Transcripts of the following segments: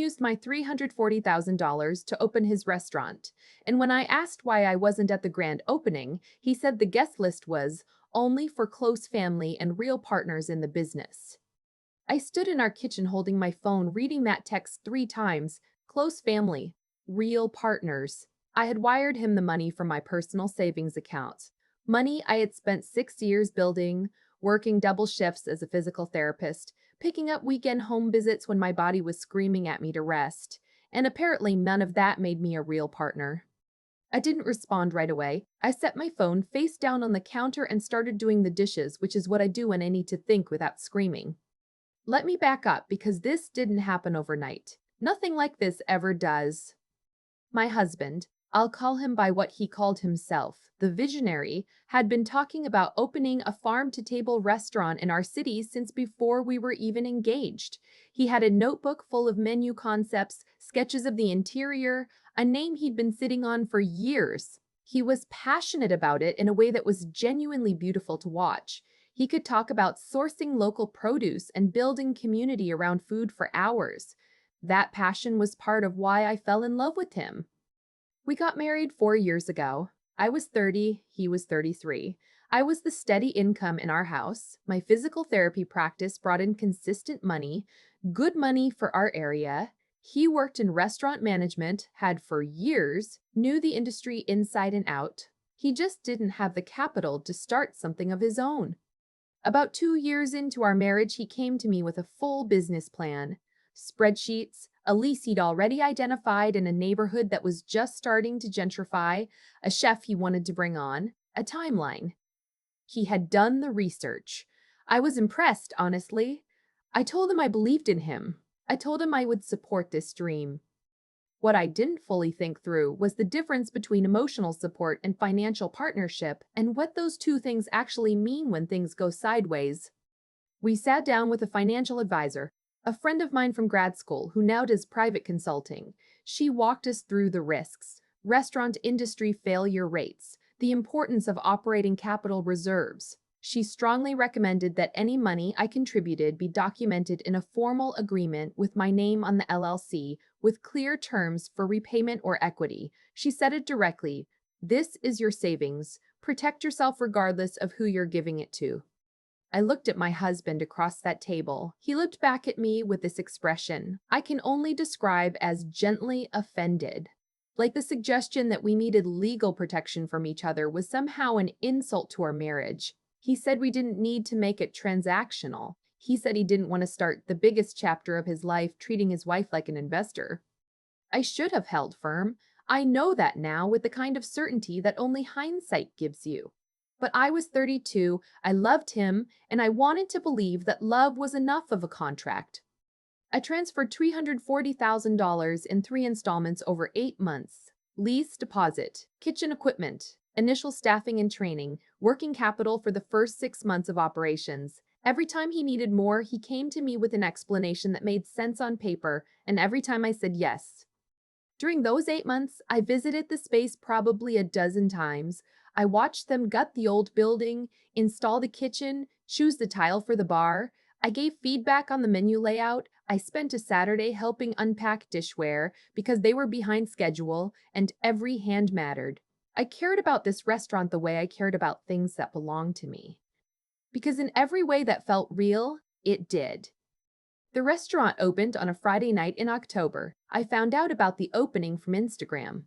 used my $340,000 to open his restaurant, and when I asked why I wasn't at the grand opening, he said the guest list was only for close family and real partners in the business. I stood in our kitchen holding my phone, reading that text 3 times. Close family, real partners. I had wired him the money from my personal savings account. Money I had spent 6 years building, working double shifts as a physical therapist, picking up weekend home visits when my body was screaming at me to rest. And apparently none of that made me a real partner. I didn't respond right away. I set my phone face down on the counter and started doing the dishes, which is what I do when I need to think without screaming. Let me back up because this didn't happen overnight. Nothing like this ever does. My husband, I'll call him by what he called himself, the visionary, had been talking about opening a farm-to-table restaurant in our city since before we were even engaged. He had a notebook full of menu concepts, sketches of the interior, a name he'd been sitting on for years. He was passionate about it in a way that was genuinely beautiful to watch. He could talk about sourcing local produce and building community around food for hours. That passion was part of why I fell in love with him. We got married 4 years ago. I was 30, he was 33. I was the steady income in our house. My physical therapy practice brought in consistent money, good money for our area. He worked in restaurant management, had for years, knew the industry inside and out. He just didn't have the capital to start something of his own. About 2 years into our marriage, he came to me with a full business plan. Spreadsheets, a lease he'd already identified in a neighborhood that was just starting to gentrify, a chef he wanted to bring on, a timeline. He had done the research. I was impressed, honestly. I told him I believed in him. I told him I would support this dream. What I didn't fully think through was the difference between emotional support and financial partnership and what those two things actually mean when things go sideways. We sat down with a financial advisor, a friend of mine from grad school who now does private consulting. She walked us through the risks, restaurant industry failure rates, the importance of operating capital reserves. She strongly recommended that any money I contributed be documented in a formal agreement with my name on the LLC with clear terms for repayment or equity. She said it directly, "This is your savings. Protect yourself regardless of who you're giving it to." I looked at my husband across that table. He looked back at me with this expression I can only describe as gently offended. Like the suggestion that we needed legal protection from each other was somehow an insult to our marriage. He said we didn't need to make it transactional. He said he didn't want to start the biggest chapter of his life treating his wife like an investor. I should have held firm. I know that now with the kind of certainty that only hindsight gives you. But I was 32, I loved him, and I wanted to believe that love was enough of a contract. I transferred $340,000 in 3 installments over 8 months. Lease, deposit, kitchen equipment, initial staffing and training, working capital for the first 6 months of operations. Every time he needed more, he came to me with an explanation that made sense on paper, and every time I said yes. During those 8 months, I visited the space probably a dozen times. I watched them gut the old building, install the kitchen, choose the tile for the bar. I gave feedback on the menu layout. I spent a Saturday helping unpack dishware because they were behind schedule, and every hand mattered. I cared about this restaurant the way I cared about things that belonged to me. Because in every way that felt real, it did. The restaurant opened on a Friday night in October. I found out about the opening from Instagram.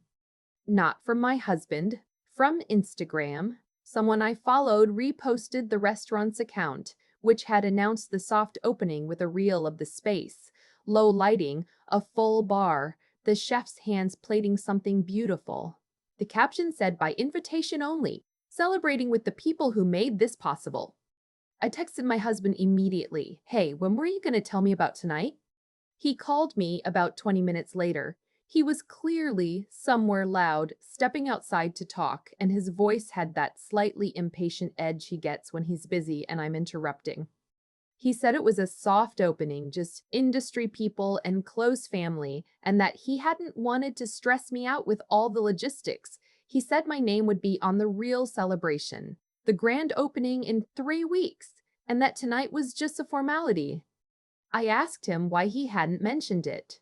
Not from my husband, from Instagram. Someone I followed reposted the restaurant's account, which had announced the soft opening with a reel of the space. Low lighting, a full bar, the chef's hands plating something beautiful. The caption said by invitation only, celebrating with the people who made this possible. I texted my husband immediately. Hey, when were you going to tell me about tonight? He called me about 20 minutes later. He was clearly somewhere loud, stepping outside to talk, and his voice had that slightly impatient edge he gets when he's busy and I'm interrupting. He said it was a soft opening, just industry people and close family, and that he hadn't wanted to stress me out with all the logistics. He said my name would be on the real celebration, the grand opening in 3 weeks, and that tonight was just a formality. I asked him why he hadn't mentioned it.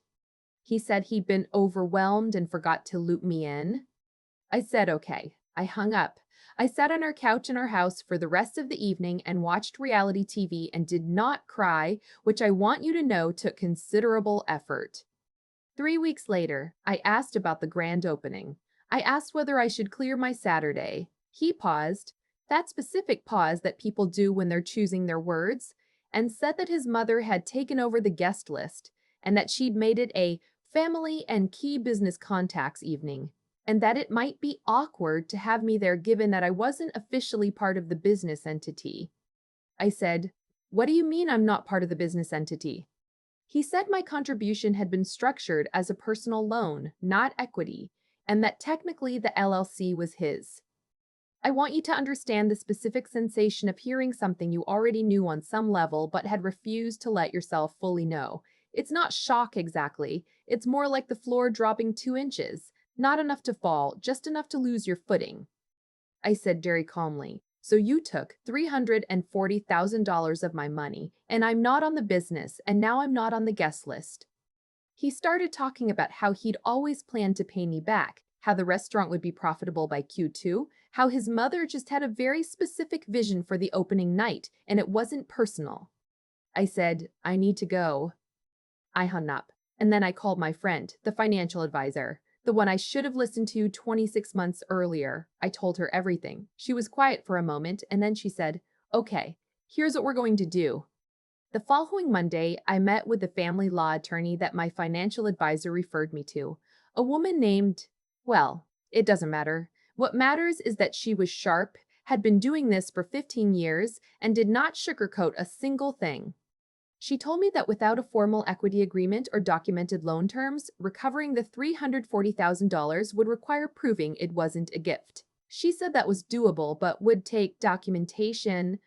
He said he'd been overwhelmed and forgot to loop me in. I said okay. I hung up. I sat on our couch in our house for the rest of the evening and watched reality TV and did not cry, which I want you to know took considerable effort. 3 weeks later, I asked about the grand opening. I asked whether I should clear my Saturday. He paused, that specific pause that people do when they're choosing their words, and said that his mother had taken over the guest list and that she'd made it a family and key business contacts evening, and that it might be awkward to have me there given that I wasn't officially part of the business entity. I said, "What do you mean I'm not part of the business entity?" He said my contribution had been structured as a personal loan, not equity, and that technically the LLC was his. I want you to understand the specific sensation of hearing something you already knew on some level but had refused to let yourself fully know. It's not shock exactly, it's more like the floor dropping 2 inches, not enough to fall, just enough to lose your footing. I said very calmly, "So you took $340,000 of my money, and I'm not on the business, and now I'm not on the guest list." He started talking about how he'd always planned to pay me back, how the restaurant would be profitable by Q2, how his mother just had a very specific vision for the opening night, and it wasn't personal. I said, "I need to go." I hung up, and then I called my friend, the financial advisor, the one I should have listened to 26 months earlier. I told her everything. She was quiet for a moment, and then she said, "Okay, here's what we're going to do." The following Monday, I met with the family law attorney that my financial advisor referred me to, a woman named, well, it doesn't matter. What matters is that she was sharp, had been doing this for 15 years, and did not sugarcoat a single thing. She told me that without a formal equity agreement or documented loan terms, recovering the $340,000 would require proving it wasn't a gift. She said that was doable, but would take documentation,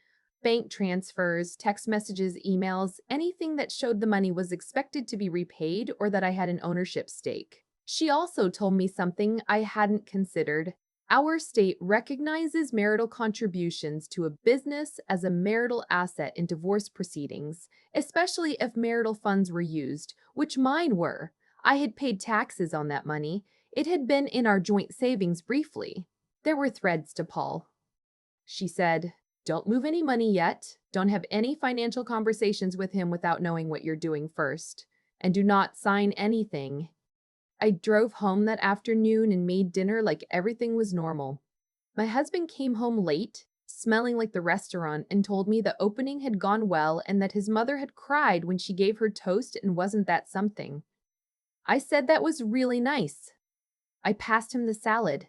bank transfers, text messages, emails, anything that showed the money was expected to be repaid or that I had an ownership stake. She also told me something I hadn't considered. Our state recognizes marital contributions to a business as a marital asset in divorce proceedings, especially if marital funds were used, which mine were. I had paid taxes on that money. It had been in our joint savings briefly. There were threads to pull. She said, "Don't move any money yet. Don't have any financial conversations with him without knowing what you're doing first. And do not sign anything." I drove home that afternoon and made dinner like everything was normal. My husband came home late, smelling like the restaurant, and told me the opening had gone well and that his mother had cried when she gave her toast and wasn't that something. I said that was really nice. I passed him the salad.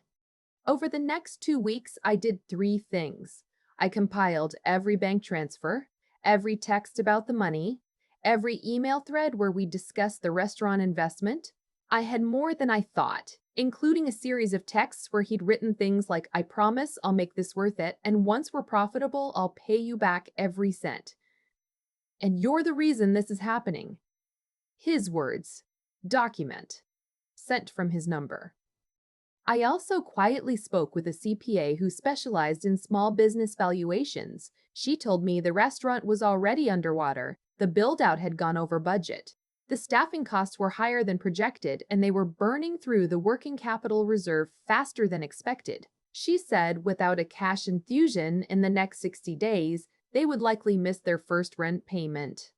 Over the next 2 weeks, I did 3 things. I compiled every bank transfer, every text about the money, every email thread where we discussed the restaurant investment. I had more than I thought, including a series of texts where he'd written things like, "I promise I'll make this worth it, and once we're profitable, I'll pay you back every cent. And you're the reason this is happening." His words. Document. Sent from his number. I also quietly spoke with a CPA who specialized in small business valuations. She told me the restaurant was already underwater, the build-out had gone over budget. The staffing costs were higher than projected, and they were burning through the working capital reserve faster than expected. She said without a cash infusion in the next 60 days, they would likely miss their first rent payment.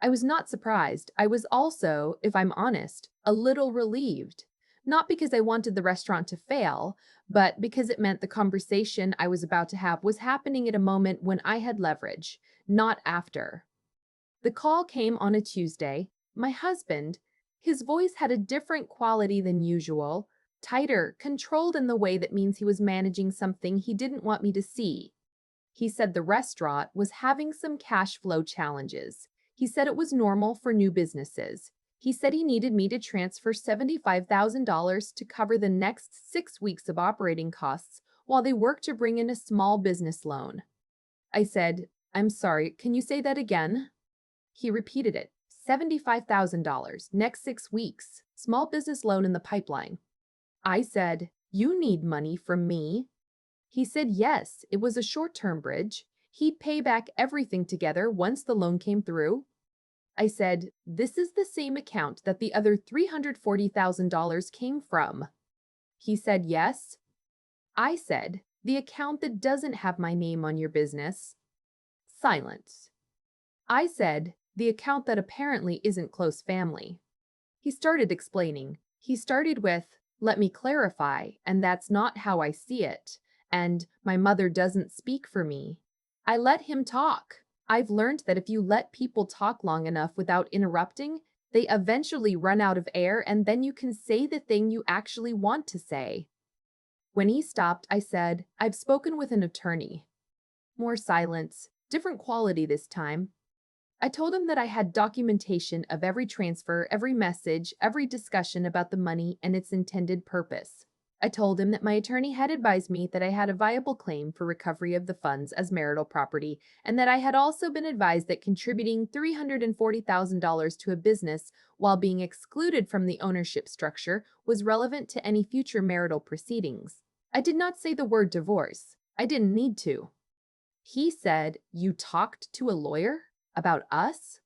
I was not surprised. I was also, if I'm honest, a little relieved. Not because I wanted the restaurant to fail, but because it meant the conversation I was about to have was happening at a moment when I had leverage, not after. The call came on a Tuesday. My husband, his voice had a different quality than usual, tighter, controlled in the way that means he was managing something he didn't want me to see. He said the restaurant was having some cash flow challenges. He said it was normal for new businesses. He said he needed me to transfer $75,000 to cover the next 6 weeks of operating costs while they worked to bring in a small business loan. I said, "I'm sorry, can you say that again?" He repeated it. $75,000, next 6 weeks, small business loan in the pipeline. I said, "You need money from me." He said yes, it was a short-term bridge. He'd pay back everything together once the loan came through. I said, "This is the same account that the other $340,000 came from." He said, "Yes." I said, "The account that doesn't have my name on your business." Silence. I said, "The account that apparently isn't close family." He started explaining. He started with, "Let me clarify, and that's not how I see it," and "My mother doesn't speak for me." I let him talk. I've learned that if you let people talk long enough without interrupting, they eventually run out of air and then you can say the thing you actually want to say. When he stopped, I said, "I've spoken with an attorney." More silence, different quality this time. I told him that I had documentation of every transfer, every message, every discussion about the money and its intended purpose. I told him that my attorney had advised me that I had a viable claim for recovery of the funds as marital property, and that I had also been advised that contributing $340,000 to a business while being excluded from the ownership structure was relevant to any future marital proceedings. I did not say the word divorce. I didn't need to. He said, "You talked to a lawyer? About us?"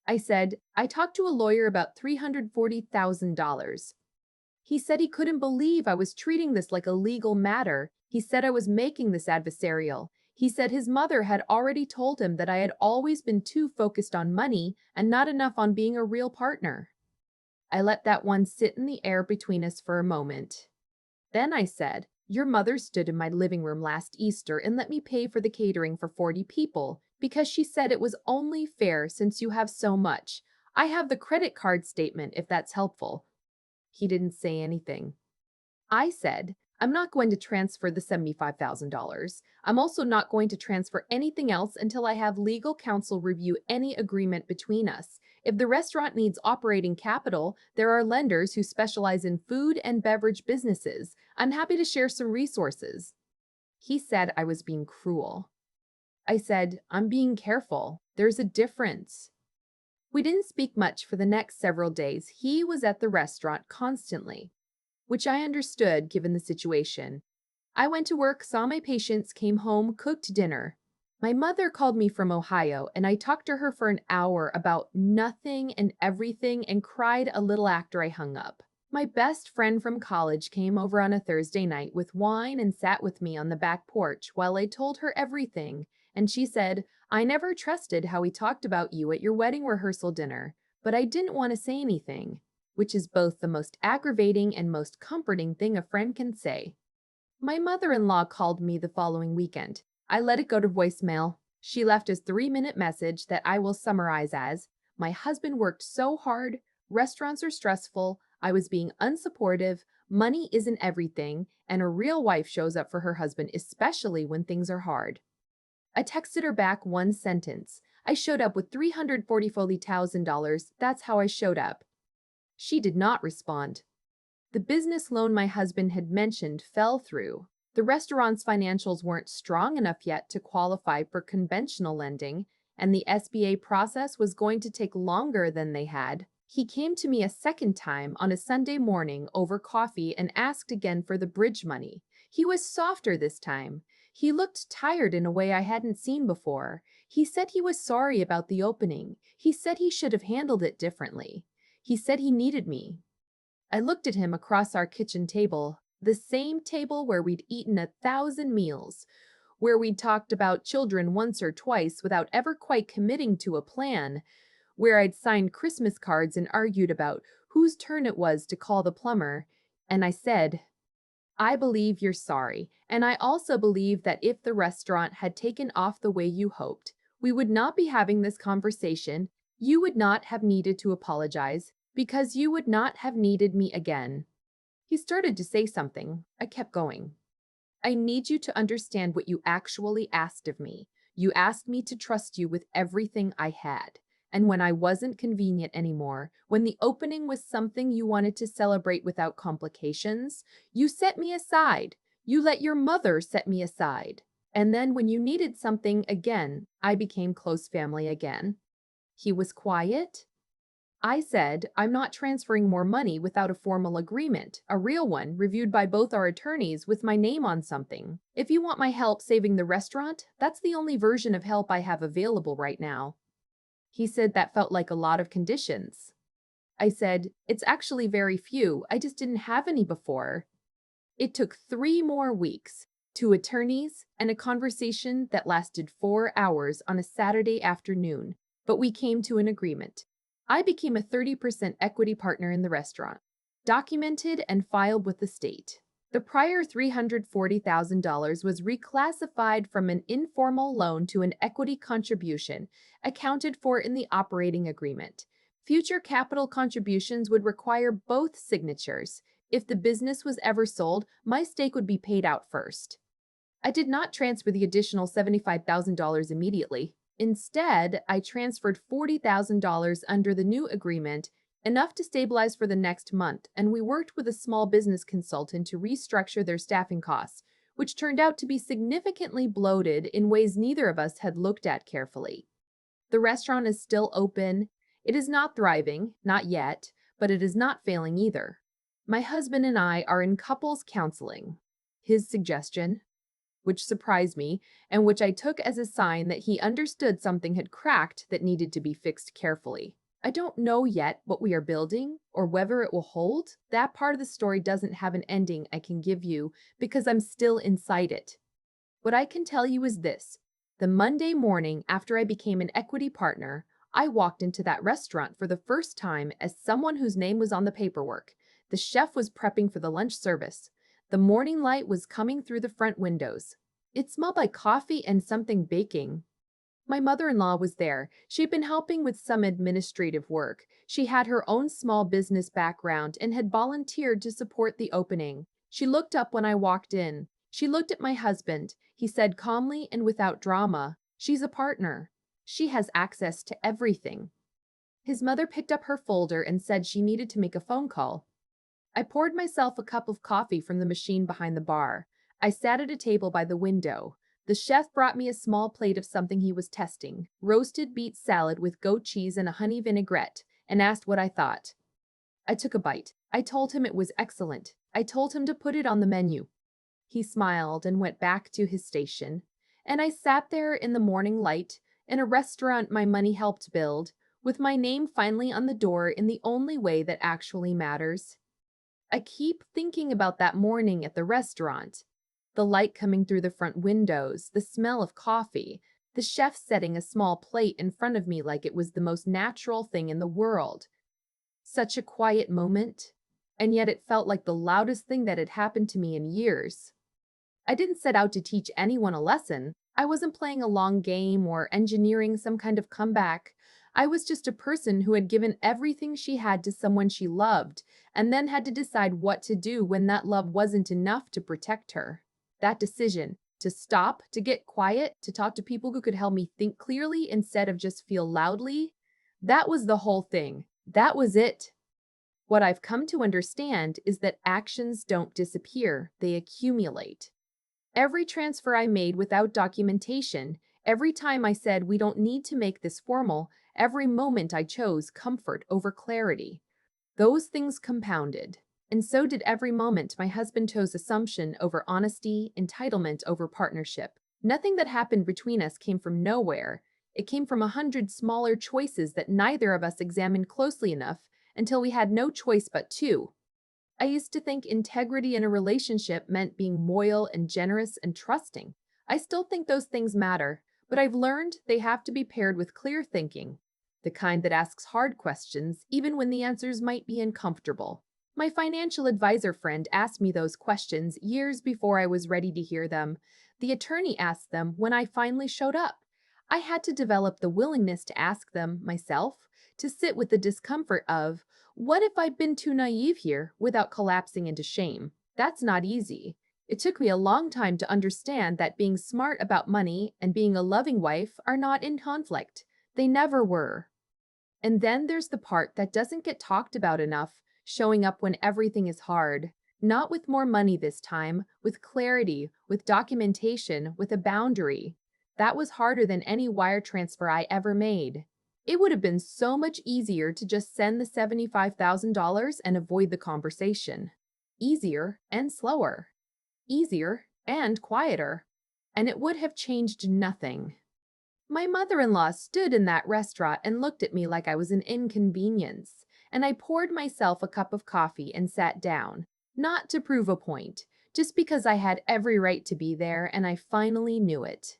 I said, "I talked to a lawyer about $340,000. He said he couldn't believe I was treating this like a legal matter. He said I was making this adversarial. He said his mother had already told him that I had always been too focused on money and not enough on being a real partner." I let that one sit in the air between us for a moment. Then I said, "Your mother stood in my living room last Easter and let me pay for the catering for 40 people because she said it was only fair since you have so much. I have the credit card statement if that's helpful." He didn't say anything. I said, "I'm not going to transfer the $75,000. I'm also not going to transfer anything else until I have legal counsel review any agreement between us. If the restaurant needs operating capital, there are lenders who specialize in food and beverage businesses. I'm happy to share some resources." He said I was being cruel. I said, "I'm being careful. There's a difference." We didn't speak much for the next several days. He was at the restaurant constantly, which I understood given the situation. I went to work, saw my patients, came home, cooked dinner. My mother called me from Ohio, and I talked to her for an hour about nothing and everything and cried a little after I hung up. My best friend from college came over on a Thursday night with wine and sat with me on the back porch while I told her everything, and she said, "I never trusted how he talked about you at your wedding rehearsal dinner, but I didn't want to say anything," which is both the most aggravating and most comforting thing a friend can say. My mother-in-law called me the following weekend. I let it go to voicemail. She left a 3-minute message that I will summarize as, "My husband worked so hard, restaurants are stressful, I was being unsupportive, money isn't everything, and a real wife shows up for her husband, especially when things are hard." I texted her back one sentence. "I showed up with $340,000. That's how I showed up." She did not respond. The business loan my husband had mentioned fell through. The restaurant's financials weren't strong enough yet to qualify for conventional lending, and the SBA process was going to take longer than they had. He came to me a second time on a Sunday morning over coffee and asked again for the bridge money. He was softer this time. He looked tired in a way I hadn't seen before. He said he was sorry about the opening. He said he should have handled it differently. He said he needed me. I looked at him across our kitchen table, the same table where we'd eaten 1,000 meals, where we'd talked about children once or twice without ever quite committing to a plan, where I'd signed Christmas cards and argued about whose turn it was to call the plumber, and I said, "I believe you're sorry, and I also believe that if the restaurant had taken off the way you hoped, we would not be having this conversation. You would not have needed to apologize, because you would not have needed me again." He started to say something. I kept going. "I need you to understand what you actually asked of me. You asked me to trust you with everything I had. And when I wasn't convenient anymore, when the opening was something you wanted to celebrate without complications, you set me aside. You let your mother set me aside. And then when you needed something again, I became close family again." He was quiet. I said, "I'm not transferring more money without a formal agreement, a real one, reviewed by both our attorneys with my name on something. If you want my help saving the restaurant, that's the only version of help I have available right now." He said that felt like a lot of conditions. I said, "It's actually very few. I just didn't have any before." It took 3 more weeks, 2 attorneys, and a conversation that lasted 4 hours on a Saturday afternoon, but we came to an agreement. I became a 30% equity partner in the restaurant, documented and filed with the state. The prior $340,000 was reclassified from an informal loan to an equity contribution, accounted for in the operating agreement. Future capital contributions would require both signatures. If the business was ever sold, my stake would be paid out first. I did not transfer the additional $75,000 immediately. Instead, I transferred $40,000 under the new agreement, enough to stabilize for the next month, and we worked with a small business consultant to restructure their staffing costs, which turned out to be significantly bloated in ways neither of us had looked at carefully. The restaurant is still open. It is not thriving, not yet, but it is not failing either. My husband and I are in couples counseling. His suggestion, which surprised me and which I took as a sign that he understood something had cracked that needed to be fixed carefully. I don't know yet what we are building or whether it will hold. That part of the story doesn't have an ending I can give you because I'm still inside it. What I can tell you is this. The Monday morning after I became an equity partner, I walked into that restaurant for the first time as someone whose name was on the paperwork. The chef was prepping for the lunch service. The morning light was coming through the front windows. It smelled like coffee and something baking. My mother-in-law was there. She'd been helping with some administrative work. She had her own small business background and had volunteered to support the opening. She looked up when I walked in. She looked at my husband. He said calmly and without drama, "She's a partner. She has access to everything." His mother picked up her folder and said she needed to make a phone call. I poured myself a cup of coffee from the machine behind the bar. I sat at a table by the window. The chef brought me a small plate of something he was testing, roasted beet salad with goat cheese and a honey vinaigrette, and asked what I thought. I took a bite. I told him it was excellent. I told him to put it on the menu. He smiled and went back to his station. And I sat there in the morning light, in a restaurant my money helped build, with my name finally on the door in the only way that actually matters. I keep thinking about that morning at the restaurant. The light coming through the front windows, the smell of coffee, the chef setting a small plate in front of me like it was the most natural thing in the world. Such a quiet moment, and yet it felt like the loudest thing that had happened to me in years. I didn't set out to teach anyone a lesson. I wasn't playing a long game or engineering some kind of comeback. I was just a person who had given everything she had to someone she loved, and then had to decide what to do when that love wasn't enough to protect her. That decision, to stop, to get quiet, to talk to people who could help me think clearly instead of just feel loudly, that was the whole thing. That was it. What I've come to understand is that actions don't disappear, they accumulate. Every transfer I made without documentation, every time I said we don't need to make this formal, every moment I chose comfort over clarity. Those things compounded. And so did every moment my husband chose assumption over honesty, entitlement over partnership. Nothing that happened between us came from nowhere. It came from 100 smaller choices that neither of us examined closely enough until we had no choice but to. I used to think integrity in a relationship meant being loyal and generous and trusting. I still think those things matter, but I've learned they have to be paired with clear thinking, the kind that asks hard questions even when the answers might be uncomfortable. My financial advisor friend asked me those questions years before I was ready to hear them. The attorney asked them when I finally showed up. I had to develop the willingness to ask them myself, to sit with the discomfort of, what if I'd been too naive here, without collapsing into shame? That's not easy. It took me a long time to understand that being smart about money and being a loving wife are not in conflict. They never were. And then there's the part that doesn't get talked about enough, showing up when everything is hard. Not with more money this time, with clarity, with documentation, with a boundary. That was harder than any wire transfer I ever made. It would have been so much easier to just send the $75,000 and avoid the conversation. Easier and slower. Easier and quieter. And it would have changed nothing. My mother-in-law stood in that restaurant and looked at me like I was an inconvenience, and I poured myself a cup of coffee and sat down, not to prove a point, just because I had every right to be there and I finally knew it.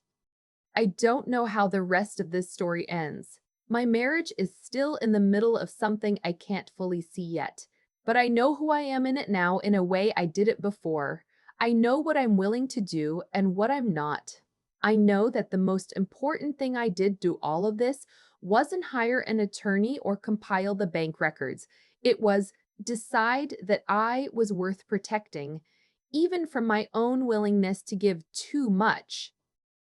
I don't know how the rest of this story ends. My marriage is still in the middle of something I can't fully see yet, but I know who I am in it now in a way I did it before. I know what I'm willing to do and what I'm not. I know that the most important thing I did through all of this wasn't hire an attorney or compile the bank records. It was decide that I was worth protecting, even from my own willingness to give too much.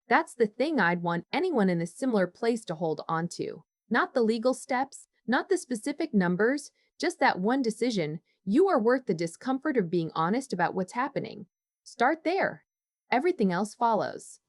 That's the thing I'd want anyone in a similar place to hold on to. Not the legal steps, not the specific numbers, just that one decision. You are worth the discomfort of being honest about what's happening. Start there. Everything else follows.